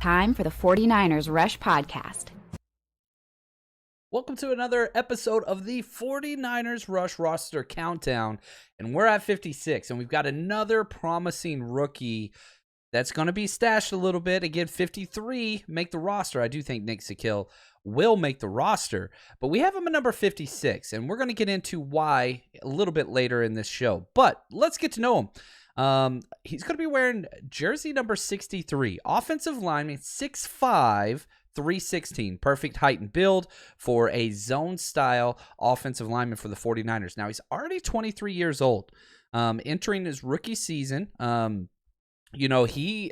Time for the 49ers Rush Podcast. Welcome to another episode of the 49ers Rush Roster Countdown, and we're at 56, and we've got another promising rookie that's going to be stashed a little bit. Again, 53 make the roster. I do think Nick Zakelj will make the roster, but we have him at number 56, and we're going to get into why a little bit later in this show. But let's get to know him. He's going to be wearing jersey number 63, offensive lineman, 6'5", 316, perfect height and build for a zone-style offensive lineman for the 49ers. Now, he's already 23 years old, entering his rookie season. He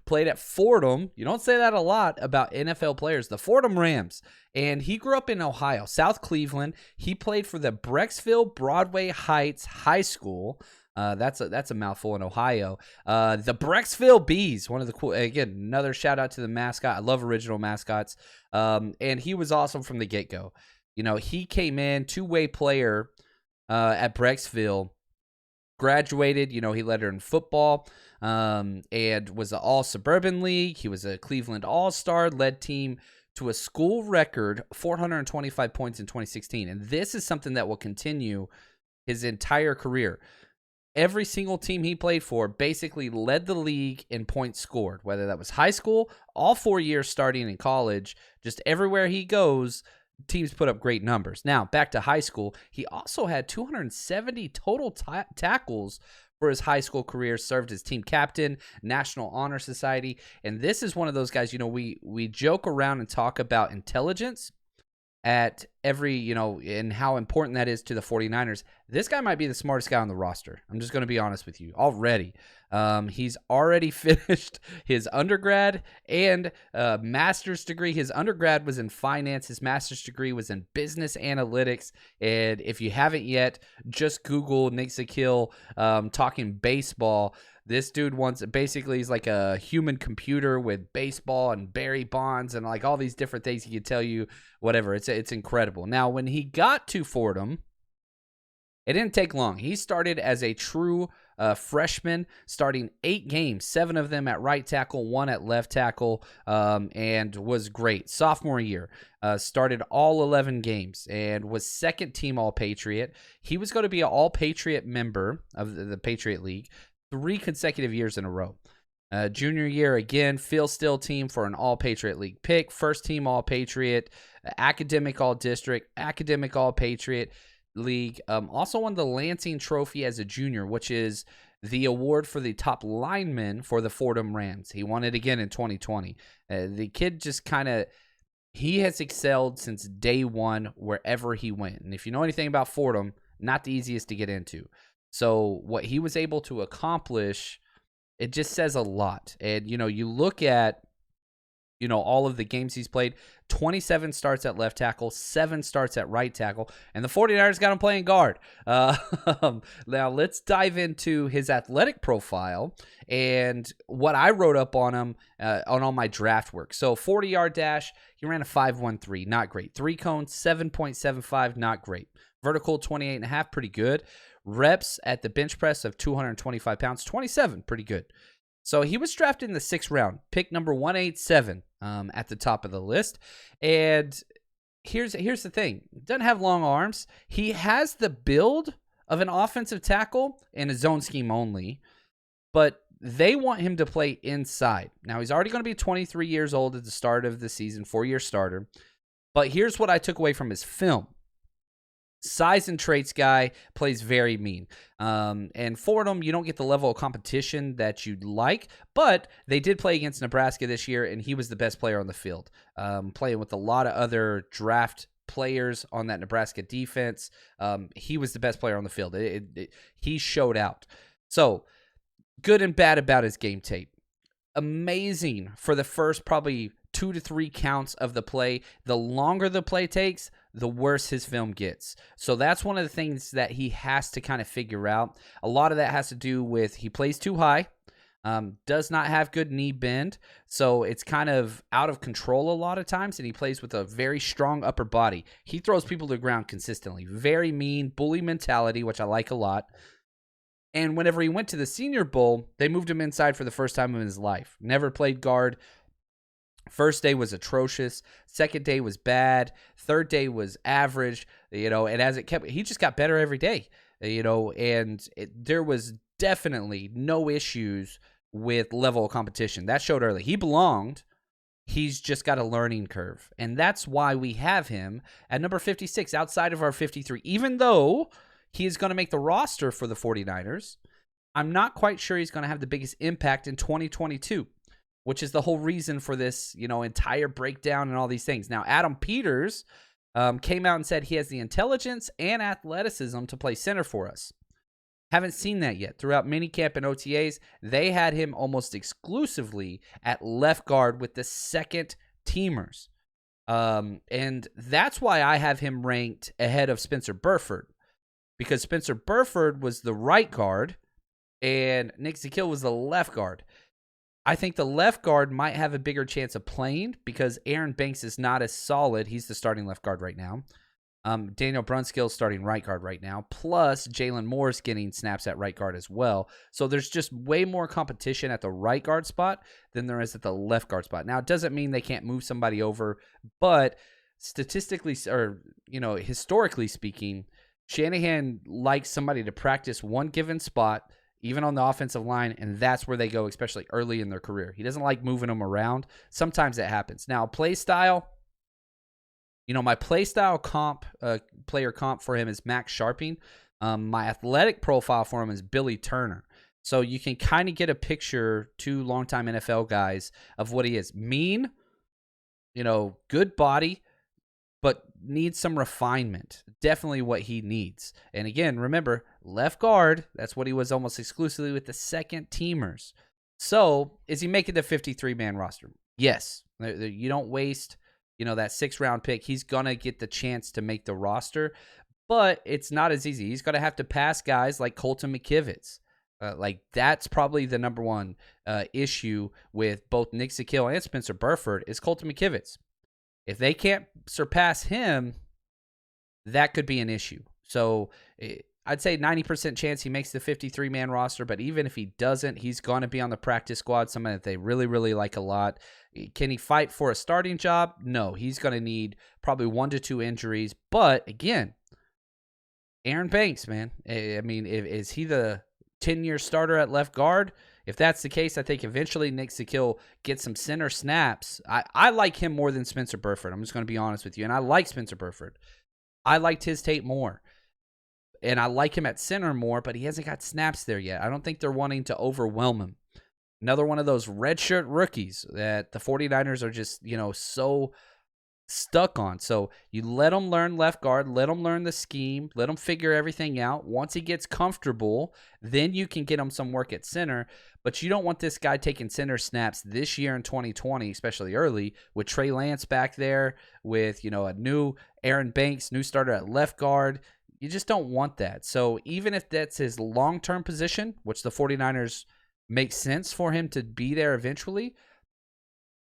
played at Fordham. You don't say that a lot about NFL players. The Fordham Rams. And he grew up in Ohio, South Cleveland. He played for the Brecksville Broadway Heights High School. That's a mouthful in Ohio. The Brecksville Bees, one of the cool, again, another shout out to the mascot. I love original mascots. And he was awesome from the get-go. He came in, two-way player at Brecksville, graduated, he led her in football, and was an all-suburban league. He was a Cleveland All-Star, led team to a school record 425 points in 2016. And this is something that will continue his entire career. Every single team he played for basically led the league in points scored, whether that was high school, all 4 years starting in college. Just everywhere he goes, teams put up great numbers. Now, back to high school, he also had 270 total tackles for his high school career, served as team captain, National Honor Society, and this is one of those guys, we joke around and talk about intelligence at every, and how important that is to the 49ers. This guy might be the smartest guy on the roster. I'm just going to be honest with you already. He's already finished his undergrad and master's degree. His undergrad was in finance. His master's degree was in business analytics. And if you haven't yet, just Google Nick Zakelj talking baseball. This dude he's like a human computer with baseball and Barry Bonds and like all these different things he can tell you, whatever. It's incredible. Now, when he got to Fordham, it didn't take long. He started as a true freshman, starting 8 games, 7 of them at right tackle, 1 at left tackle, and was great. Sophomore year, started all 11 games and was second team All-Patriot. He was going to be an All-Patriot member of the Patriot League 3 consecutive years in a row. Junior year, again, Phil Steele team for an All-Patriot League pick, first team All-Patriot, academic All-District, academic All-Patriot League. Also won the Lansing Trophy as a junior, which is the award for the top lineman for the Fordham Rams. He won it again in 2020. The kid just he has excelled since day one wherever he went. And if you know anything about Fordham, not the easiest to get into. So what he was able to accomplish, it just says a lot. And, you look at, all of the games he's played, 27 starts at left tackle, 7 starts at right tackle, and the 49ers got him playing guard. Now let's dive into his athletic profile and what I wrote up on him on all my draft work. So 40-yard dash, he ran a 5.13, not great. 3 cones, 7.75, not great. Vertical, 28.5, pretty good. Reps at the bench press of 225 pounds, 27, pretty good. So he was drafted in the 6th round, pick number 187 at the top of the list. And here's the thing. Doesn't have long arms. He has the build of an offensive tackle in a zone scheme only, but they want him to play inside. Now, he's already going to be 23 years old at the start of the season, 4-year starter. But here's what I took away from his film. Size and traits guy, plays very mean. And Fordham, you don't get the level of competition that you'd like, but they did play against Nebraska this year, and he was the best player on the field, playing with a lot of other draft players on that Nebraska defense. He was the best player on the field. He showed out. So, good and bad about his game tape. Amazing for the first probably 2 to 3 counts of the play. The longer the play takes, the worse his film gets. So that's one of the things that he has to kind of figure out. A lot of that has to do with he plays too high, does not have good knee bend, so it's kind of out of control a lot of times, and he plays with a very strong upper body. He throws people to the ground consistently. Very mean, bully mentality, which I like a lot. And whenever he went to the Senior Bowl, they moved him inside for the first time in his life. Never played guard. First day was atrocious. Second day was bad. Third day was average, and as it kept, he just got better every day, and there was definitely no issues with level of competition. That showed early. He belonged. He's just got a learning curve. And that's why we have him at number 56 outside of our 53. Even though he is going to make the roster for the 49ers, I'm not quite sure he's going to have the biggest impact in 2022. Which is the whole reason for this, entire breakdown and all these things. Now, Adam Peters came out and said he has the intelligence and athleticism to play center for us. Haven't seen that yet. Throughout minicamp and OTAs, they had him almost exclusively at left guard with the second teamers. And that's why I have him ranked ahead of Spencer Burford. Because Spencer Burford was the right guard and Nick Zakelj was the left guard. I think the left guard might have a bigger chance of playing because Aaron Banks is not as solid. He's the starting left guard right now. Daniel Brunskill's starting right guard right now. Plus, Jalen Moore's getting snaps at right guard as well. So there's just way more competition at the right guard spot than there is at the left guard spot. Now, it doesn't mean they can't move somebody over, but statistically or, historically speaking, Shanahan likes somebody to practice one given spot, even on the offensive line, and that's where they go, especially early in their career. He doesn't like moving them around. Sometimes that happens. Now, play style, my play style player comp for him is Max Sharping. My athletic profile for him is Billy Turner. So you can kind of get a picture, two longtime NFL guys, of what he is. Mean, good body, but needs some refinement. Definitely what he needs. And again, remember, left guard, that's what he was almost exclusively with the second teamers. So, is he making the 53-man roster? Yes. You don't waste, that 6th-round pick. He's going to get the chance to make the roster, but it's not as easy. He's going to have to pass guys like Colton McKivitz. That's probably the number one issue with both Nick Zakelj and Spencer Burford is Colton McKivitz. If they can't surpass him, that could be an issue. So I'd say 90% chance he makes the 53-man roster, but even if he doesn't, he's going to be on the practice squad, somebody that they really, really like a lot. Can he fight for a starting job? No, he's going to need probably 1 to 2 injuries. But again, Aaron Banks, man, I mean, is he the 10-year starter at left guard? If that's the case, I think eventually Nick Zakelj gets some center snaps. I like him more than Spencer Burford. I'm just going to be honest with you. And I like Spencer Burford. I liked his tape more. And I like him at center more, but he hasn't got snaps there yet. I don't think they're wanting to overwhelm him. Another one of those redshirt rookies that the 49ers are just, so stuck on. So you let him learn left guard, let him learn the scheme, let him figure everything out. Once he gets comfortable, then you can get him some work at center. But you don't want this guy taking center snaps this year in 2020, especially early, with Trey Lance back there, with, a new Aaron Banks, new starter at left guard. You just don't want that. So even if that's his long-term position, which the 49ers make sense for him to be there eventually,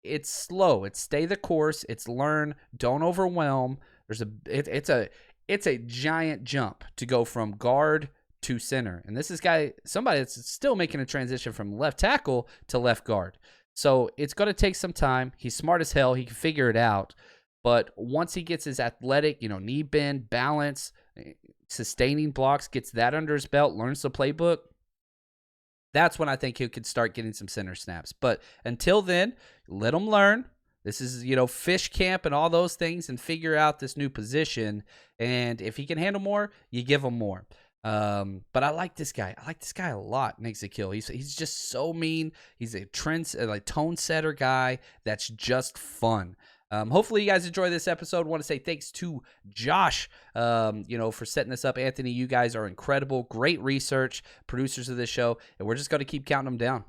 it's slow. It's stay the course. It's learn. Don't overwhelm. It's a giant jump to go from guard to center. And this is somebody that's still making a transition from left tackle to left guard. So it's going to take some time. He's smart as hell. He can figure it out. But once he gets his athletic, knee bend, balance, sustaining blocks, gets that under his belt, learns the playbook, that's when I think he could start getting some center snaps. But until then, let him learn. This is, fish camp and all those things and figure out this new position. And if he can handle more, you give him more. But I like this guy. I like this guy a lot, Nick Zakelj. He's just so mean. He's a tone setter guy that's just fun. Hopefully you guys enjoy this episode. Want to say thanks to Josh, for setting this up. Anthony, you guys are incredible. Great research, producers of this show, and we're just going to keep counting them down.